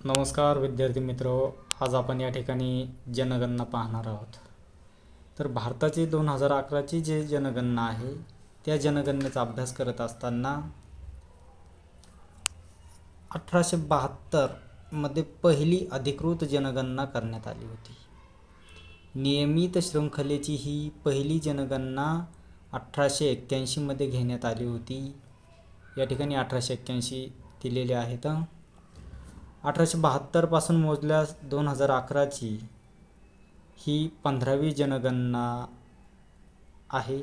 नमस्कार विद्यार्थी मित्र, आज आपण या ठिकाणी जनगणना पाहणार आहोत. तर भारताची 2011ची जी जनगणना आहे त्या जनगणनेचा अभ्यास करत असताना 1872 मध्ये पहिली अधिकृत जनगणना करण्यात आली होती. नियमित शृंखलेची ही पहिली जनगणना 1881 मध्ये घेण्यात आली होती. या ठिकाणी 1881 दिलेले आहेत. 1872 पासून मोजल्यास 2011ची ही 15वी जनगणना आहे.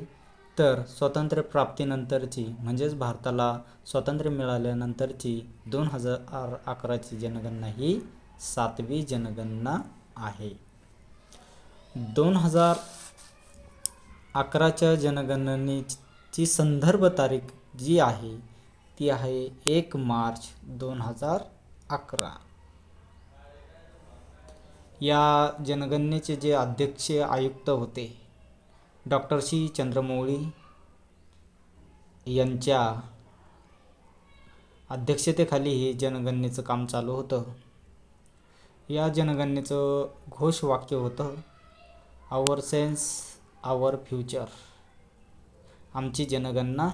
तर स्वातंत्र्य प्राप्तीनंतरची म्हणजेच भारताला स्वातंत्र्य मिळाल्यानंतरची 2011ची जनगणना ही 7वी जनगणना आहे. 2011च्या जनगणनेची संदर्भ तारीख जी आहे ती आहे 1 मार्च 2011. या जनगणनेचे जे अध्यक्ष आयुक्त होते डॉक्टर सी चंद्रमौळी यांच्या अध्यक्षतेखाली हे जनगणनेचं काम चालू होतं. या जनगणनेचं घोषवाक्य होतं आवर सेन्स आवर फ्युचर, आमची जनगणना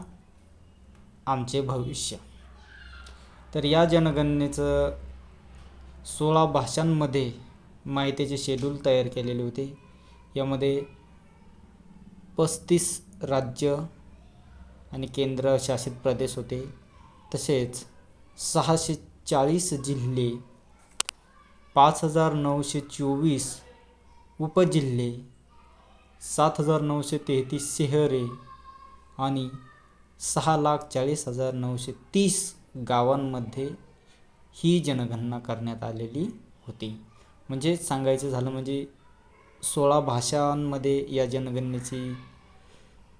आमचे भविष्य. तर या जनगणनेचं 16 भाषांमध्ये माहितीचे शेड्यूल तयार केलेले होते. यामध्ये 35 राज्य आणि केंद्रशासित प्रदेश होते. तसेच 640 जिल्हे, 5924 उपजिल्हे, 7933 शहरे आणि 6,40,930 गावांमध्ये ही जनगणना करण्यात आलेली होती. म्हणजे सांगायचं झालं म्हणजे 16 भाषांमध्ये या जनगणनेची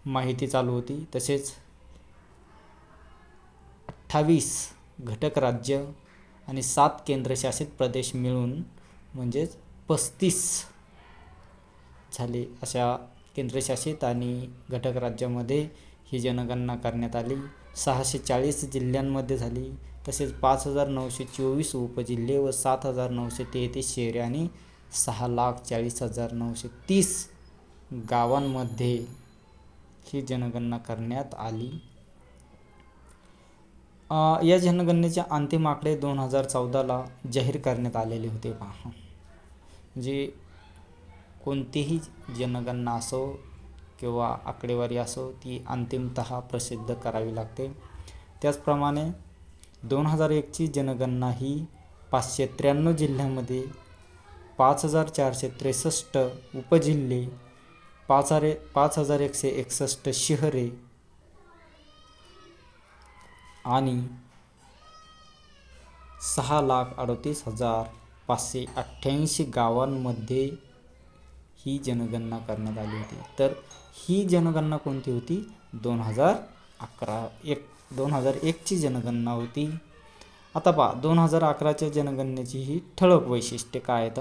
माहिती चालू होती. तसेच 28 घटक राज्य आणि 7 केंद्रशासित प्रदेश मिळून म्हणजेच 35 झाले. अशा केंद्रशासित आणि घटक राज्यामध्ये ही जनगणना करण्यात आली. 640 जिल्ह्यांमध्ये झाली. तसेच 5924 उपजिल्हे व 7933 शहरे आणि 6,40,930 गावांमध्ये ही जनगणना करण्यात आली. या जनगणनेचे अंतिम आकडे 2014ला जाहीर करण्यात आलेले होते. म्हणजे कोणतीही जनगणना असो किंवा आकडेवारी असो ती अंतिमतः प्रसिद्ध करावी लागते. त्याचप्रमाणे 2001ची जनगणना ही 593 जिल्ह्यांमध्ये 5,463 उपजिल्हे, 5,161 शहरे आणि 6,38,588 गावांमध्ये ही जनगणना करण्यात आली होती. तर ही जनगणना कोणती होती? 2001ची जनगणना होती. आता पहा 2011च्या जनगणनेची ही ठळक वैशिष्ट्ये काय आहेत.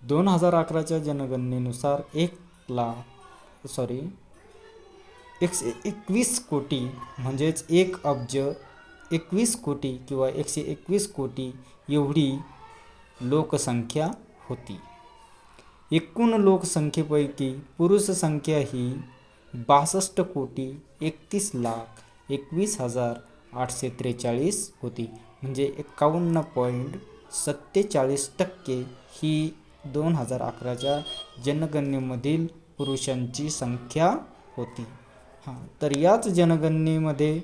2011च्या जनगणनेनुसार 121 कोटी म्हणजेच 1 अब्ज 21 कोटी किंवा 121 कोटी एवढी लोकसंख्या होती. एकूण लोकसंख्येपैकी पुरुष संख्या ही 62 कोटी 31,21,843 होती. म्हणजे 51.47% ही 2011च्या जनगणनेमधील पुरुषांची संख्या होती. तर याच जनगणनेमध्ये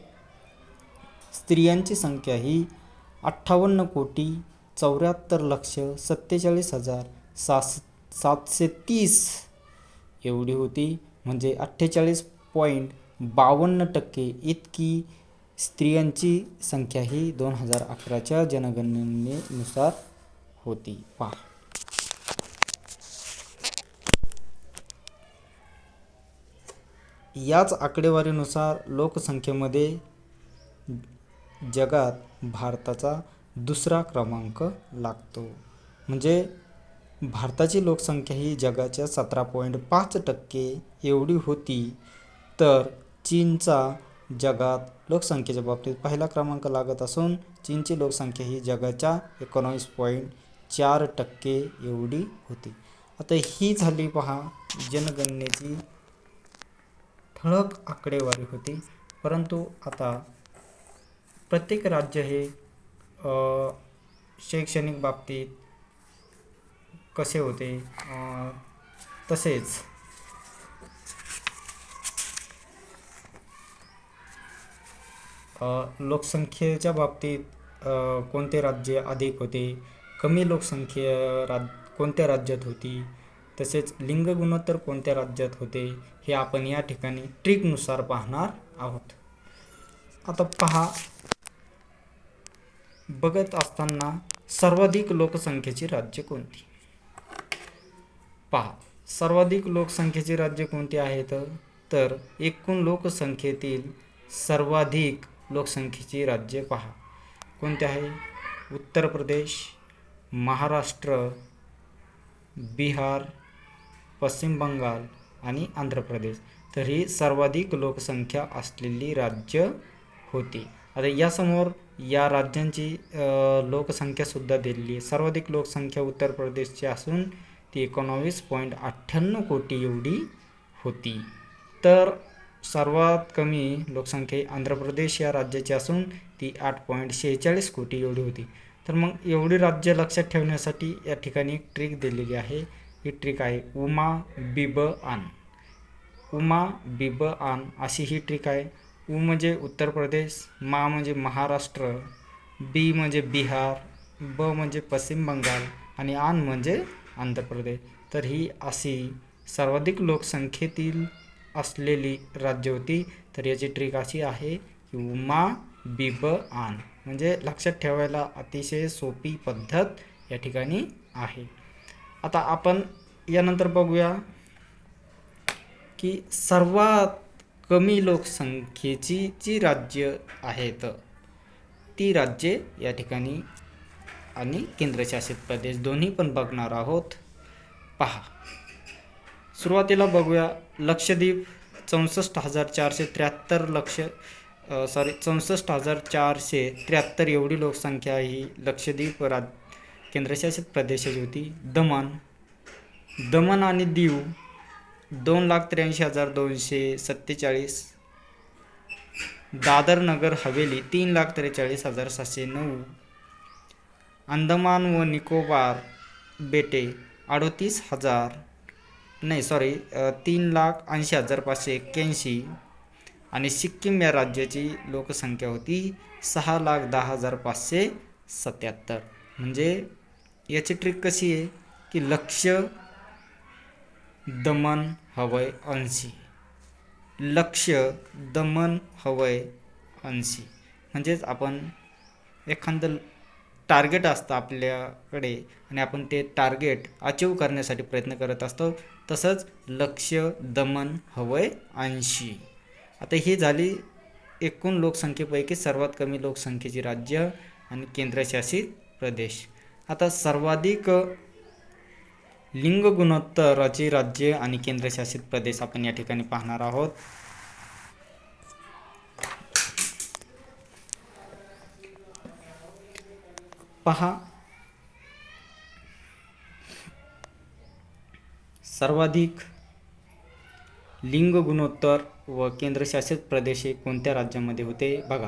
स्त्रियांची संख्या ही 58 कोटी 74,47,730 एवढी होती. म्हणजे 48.52% इतकी स्त्रियांची संख्या ही 2011च्या जनगणनेनुसार होती. पहा याच आकडेवारीनुसार लोकसंख्येमध्ये जगात भारताचा दुसरा क्रमांक लागतो. म्हणजे भारताची लोकसंख्या ही जगाच्या 17.5% एवढी होती. तर चीनचा जगात लोकसंख्येच्या बाबतीत पहिला क्रमांक लागत असून चीनची लोकसंख्या ही जगाच्या 19.4% एवढी होती. आता ही झाली पहा जनगणनेची ठळक आकडेवारी होती. परंतु आता प्रत्येक राज्य हे शैक्षणिक बाबतीत कसे होते तसेच लोकसंख्येच्या बाबतीत कोणते राज्य अधिक होते, कमी लोकसंख्या कोणत्या राज्यात होती, तसेच लिंग गुणोत्तर कोणत्या राज्यात होते, हे आपण या ठिकाणी ट्रिकनुसार पाहणार आहोत. आता पहा, बघत असताना सर्वाधिक लोकसंख्येची राज्य कोणती. पहा, सर्वाधिक लोकसंख्येची राज्य कोणती आहेत, तर एकूण लोकसंख्येतील सर्वाधिक लोकसंख्येची राज्य पहा कोणते आहे. उत्तर प्रदेश, महाराष्ट्र, बिहार, पश्चिम बंगाल आणि आंध्र प्रदेश. तर ही सर्वाधिक लोकसंख्या असलेली राज्य होती. आता यासमोर या राज्यांची लोकसंख्यासुद्धा दिलेली आहे. सर्वाधिक लोकसंख्या उत्तर प्रदेशची असून ती 19.98 कोटी एवढी होती. तर सर्वात कमी लोकसंख्या आंध्र प्रदेश या राज्याची असून ती 8.46 कोटी एवढी होती. तर मग एवढी राज्य लक्षात ठेवण्यासाठी या ठिकाणी एक ट्रिक दिलेली आहे. ही ट्रिक आहे उमा बिब आन. उमा बिब आन अशी ही ट्रिक आहे. उ म्हणजे उत्तर प्रदेश, मा म्हणजे महाराष्ट्र, बी म्हणजे बिहार, ब म्हणजे पश्चिम बंगाल आणि आन म्हणजे आंध्र प्रदेश. तर ही अशी सर्वाधिक लोकसंख्येतील असलेली राज्य होती. तर याची ट्रिक अशी आहे की उमा बिब आन, म्हणजे लक्षात ठेवायला अतिशय सोपी पद्धत या ठिकाणी आहे. आता आपण यानंतर बघूया की सर्वात कमी लोकसंख्येची जी राज्य आहेत ती राज्ये या ठिकाणी आणि केंद्रशासित प्रदेश दोन्ही पण बघणार आहोत. पहा, सुरुवातीला बघूया लक्षद्वीप 64,473 एवढी लोकसंख्या ही लक्षद्वीप केंद्रशासित प्रदेशाची होती. दमन आणि दीव 2,83,247. दादर नगर हवेली 3,43,709. अंदमान व निकोबार बेटे 3,80,581 आणि सिक्कीम या राज्याची लोकसंख्या होती 6,10,577. म्हणजे याची ट्रिक कशी आहे की लक्ष, दमन, हवय, अंशी. लक्ष, दमन, हवय, अंशी. म्हणजेच आपण एखादं टार्गेट असतं आपल्याकडे आणि आपण ते टार्गेट अचीव करण्यासाठी प्रयत्न करत असतो. तसंच लक्ष, दमन, हवय, अंशी. आता ही झाली एकूण लोकसंख्येपैकी सर्वात कमी लोकसंख्येची राज्य आणि केंद्रशासित प्रदेश. आता सर्वाधिक लिंग गुणोत्तराची राज्य आणि केंद्रशासित प्रदेश आपण या ठिकाणी पाहणार आहोत. पहा, सर्वाधिक लिंग गुणोत्तर व केंद्रशासित प्रदेश हे कोणत्या राज्यामध्ये होते बघा.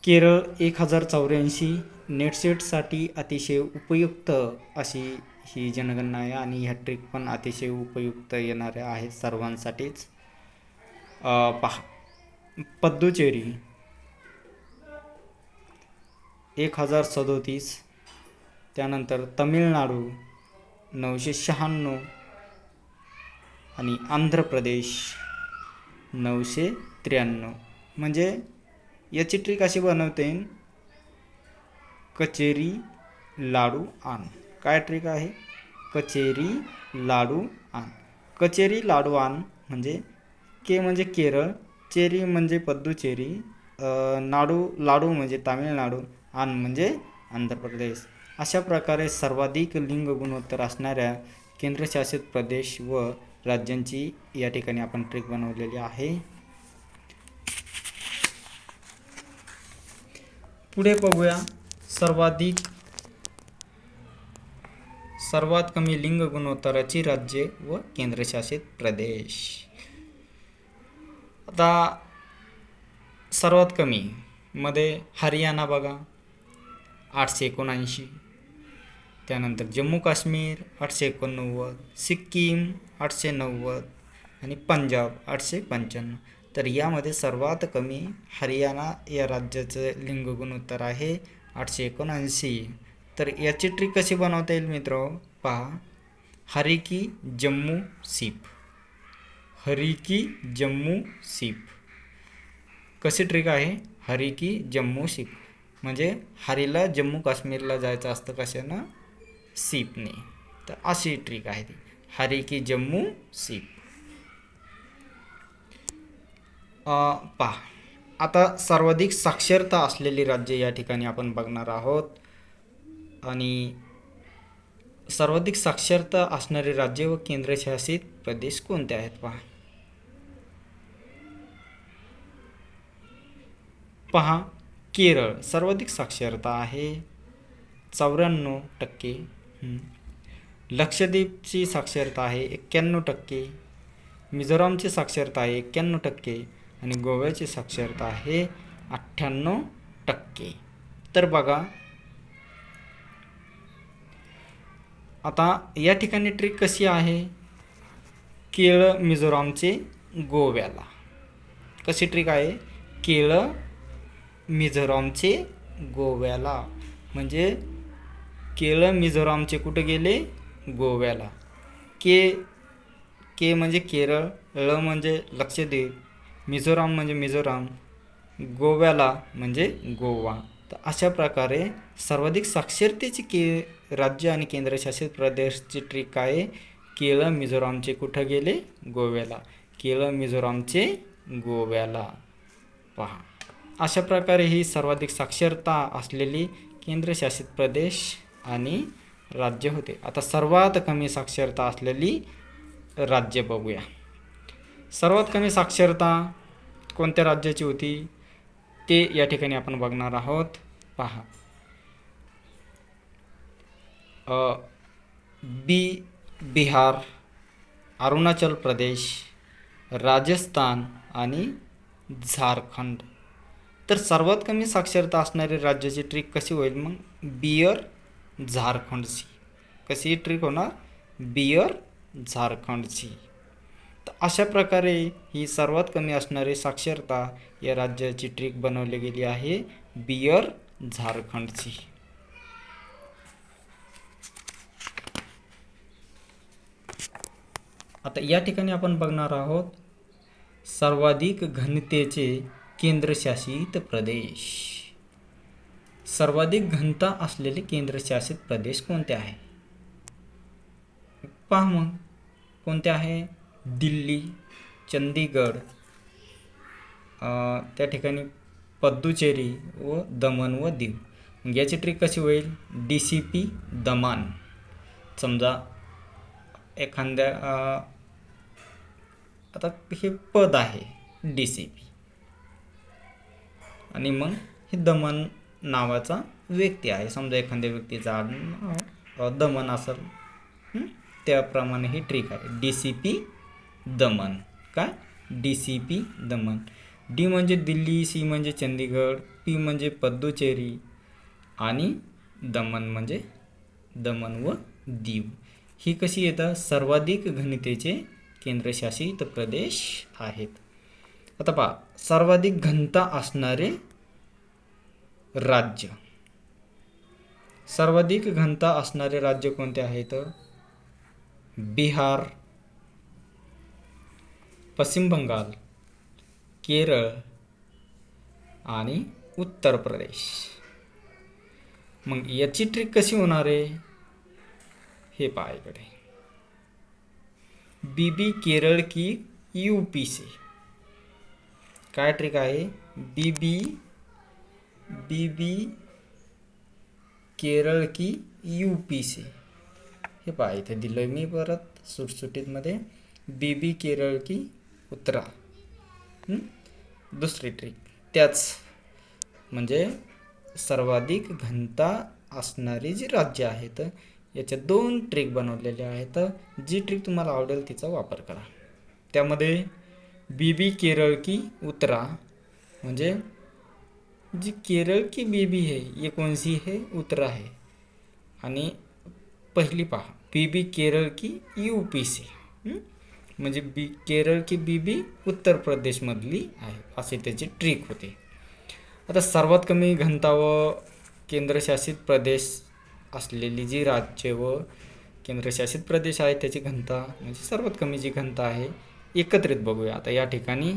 केरळ 1,084. नेटसेटसाठी अतिशय उपयुक्त अशी ही जनगणना आहे आणि ह्या ट्रिक पण अतिशय उपयुक्त येणाऱ्या आहेत सर्वांसाठीच. पहा, पद्दुचेरी 1,037. त्यानंतर तमिळनाडू 996 आणि आंध्र प्रदेश 993. म्हणजे याची ट्रिक अशी बनवते कचेरी लाडू आण. काय ट्रिक आहे? कचेरी लाडू आण. कचेरी लाडू आण म्हणजे के म्हणजे केरळ, चेरी म्हणजे पद्दुचेरी, लाडू म्हणजे तामिळनाडू, आण म्हणजे आंध्र प्रदेश. अशा प्रकारे सर्वाधिक लिंग गुणोत्तर असणाऱ्या केंद्रशासित प्रदेश व राज्यांची या ठिकाणी आपण ट्रिक बनवलेली आहे. पुढे बघूया सर्वात कमी लिंग गुणोत्तराची राज्ये व केंद्रशासित प्रदेश. आता सर्वात कमी मध्ये हरियाणा बघा 879, त्यानंतर जम्मू काश्मीर 889, सिक्कीम 890 आणि पंजाब 895. तर यामध्ये सर्वात कमी हरियाणा या राज्याचं लिंग गुणोत्तर आहे 879. तर याची ट्रिक कशी बनवता येईल मित्र, पहा. हरी की जम्मू सीप, हरी की जम्मू सीप. कशी ट्रिक आहे, हरी की जम्मू सीप म्हणजे हरीला जम्मू काश्मीरला जायचं असतं कशानं, सीपने. तर अशी ट्रिक आहे ती, हरी की जम्मू सीप. पहा आता सर्वाधिक साक्षरता असलेली राज्य या ठिकाणी आपण बघणार आहोत. आणि सर्वाधिक साक्षरता असणारे राज्य व केंद्रशासित प्रदेश कोणते आहेत पहा. केरळ सर्वाधिक साक्षरता आहे 94%. लक्षद्वीपची साक्षरता आहे 91%. मिझोरामची साक्षरता आहे 91% आणि गोव्याची साक्षरता आहे 98%. तर बघा आता या ठिकाणी ट्रिक कशी आहे, केरळ मिझोरामचे गोव्याला. कशी ट्रिक आहे, केरळ मिझोरामचे गोव्याला म्हणजे केरळ मिझोरामचे कुठे गेले, गोव्याला. के म्हणजे केरळ, ल म्हणजे लक्षद्वीप, मिझोराम म्हणजे मिझोराम, गोव्याला म्हणजे गोवा. तर अशा प्रकारे सर्वाधिक साक्षरतेची राज्य आणि केंद्रशासित प्रदेशची ट्रिक आहे, केरळ मिझोरामचे कुठं गेले, गोव्याला. केरळ मिझोरामचे गोव्याला. पहा अशा प्रकारे ही सर्वाधिक साक्षरता असलेली केंद्रशासित प्रदेश आणि राज्य होते. आता सर्वात कमी साक्षरता असलेली राज्य बघूया. सर्वात कमी साक्षरता कोणत्या राज्याची होती ते या ठिकाणी आपण बघणार आहोत. पहा बिहार, अरुणाचल प्रदेश, राजस्थान आणि झारखंड. तर सर्वात कमी साक्षरता असणारी राज्याची ट्रिक कशी होईल मग, बिहार झारखंडची. कशी ट्रिक होणार, बिहार झारखंडची. तर अशा प्रकारे ही सर्वात कमी असणारी साक्षरता या राज्याची ट्रिक बनवली गेली आहे, बिहार झारखंडची. आता या ठिकाणी आपण बघणार आहोत सर्वाधिक घनतेचे केंद्रशासित प्रदेश. सर्वाधिक घनता असलेले केंद्रशासित प्रदेश कोणते आहे, पहा मग कोणते आहे, दिल्ली, चंदीगड, त्या ठिकाणी पद्दुचेरी व दमण व दीव. मग याची ट्रिक कशी होईल, DCP दमण. समजा एखाद्या आता हे पद आहे DCP आणि मग हे दमण नावाचा व्यक्ती आहे. समजा एखाद्या व्यक्तीचा नाव दमण असेल, त्याप्रमाणे ही ट्रिक आहे, DCP दमण. काय, DCP दमण. D म्हणजे दिल्ली, C म्हणजे चंदीगड, P म्हणजे पद्दुचेरी आणि दमण म्हणजे दमण व दीव. ही कशी येतात, सर्वाधिक घनतेचे केंद्रशासित प्रदेश आहेत. आता पहा सर्वाधिक घनता असणारे राज्य. सर्वाधिक घनता असणारे राज्य कोणते आहेत, बिहार, पश्चिम बंगाल, केरळ आणि उत्तर प्रदेश. मग याची ट्रिक कशी होणार आहे, हे पहा इकडे, बीबी केरळ की यूपी से. काय ट्रिक आहे, बीबी केरळ की यूपी से. हे पहा इथे दिलं मी परत सुटसुटीतमध्ये, बीबी केरळ की उत्तरा. दुसरी ट्रिक त्याच म्हणजे सर्वाधिक घनता असणारी जी राज्य आहेत याच्या 2 ट्रिक बनवलेल्या आहेत. जी ट्रिक तुम्हाला आवडेल तिचा वापर करा. त्यामध्ये बीबी केरळ की उत्तरा, म्हणजे जी केरळ की बीबी है ये कौन सी है, उत्तरा है. आणि पहिली पहा बीबी केरळ की यूपी से, म्हणजे केरळ की बीबी उत्तर प्रदेशमधली आहे, असे त्याची ट्रिक होते. आता सर्वात कमी घनता व केंद्रशासित प्रदेश असलेली जी राज्य व केंद्रशासित प्रदेश आहे त्याची घनता, म्हणजे सर्वात कमी जी घनता आहे एकत्रित बघूया. आता या ठिकाणी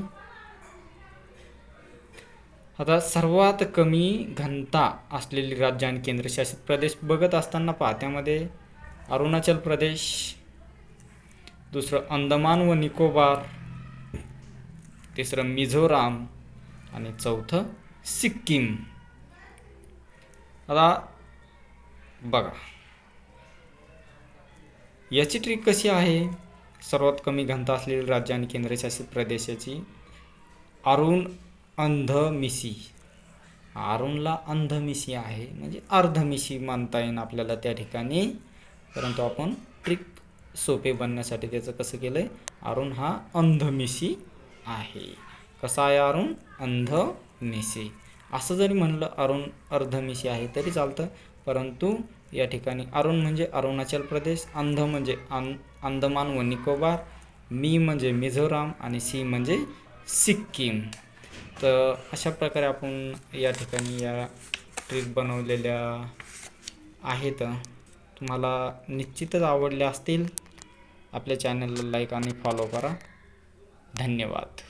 आता सर्वात कमी घनता असलेली राज्य आणि केंद्रशासित प्रदेश बघत असताना पहा, त्यामध्ये अरुणाचल प्रदेश, दुसरं अंदमान व निकोबार, तिसरं मिझोराम आणि चौथं सिक्कीम. आता बघा याची ट्रिक कशी आहे. सर्वात कमी घनता असलेली राज्य आणि केंद्रशासित प्रदेशाची अरुण अंधमिसी, अरुणला अंधमिसी आहे म्हणजे अर्धमिसी मानता येईल आपल्याला त्या ठिकाणी, परंतु आपण ट्रिक सोपे बनण्यासाठी त्याचं कसं केलं आहे, अरुण हा अंधमिसी आहे. कसा आहे अरुण, अंधमिसी. असं जरी म्हणलं अरुण अर्धमिसी आहे तरी चालतं, परंतु या ठिकाणी अरुण म्हणजे अरुणाचल प्रदेश, अंध म्हणजे अंदमान व निकोबार, मी म्हणजे मिझोराम आणि सी म्हणजे सिक्कीम. तर अशा प्रकारे आपण या ठिकाणी या ट्रिक बनवलेल्या आहेत. तुम्हाला निश्चितच आवडल्या असतील. आपल्या चॅनलला लाईक आणि फॉलो करा. धन्यवाद.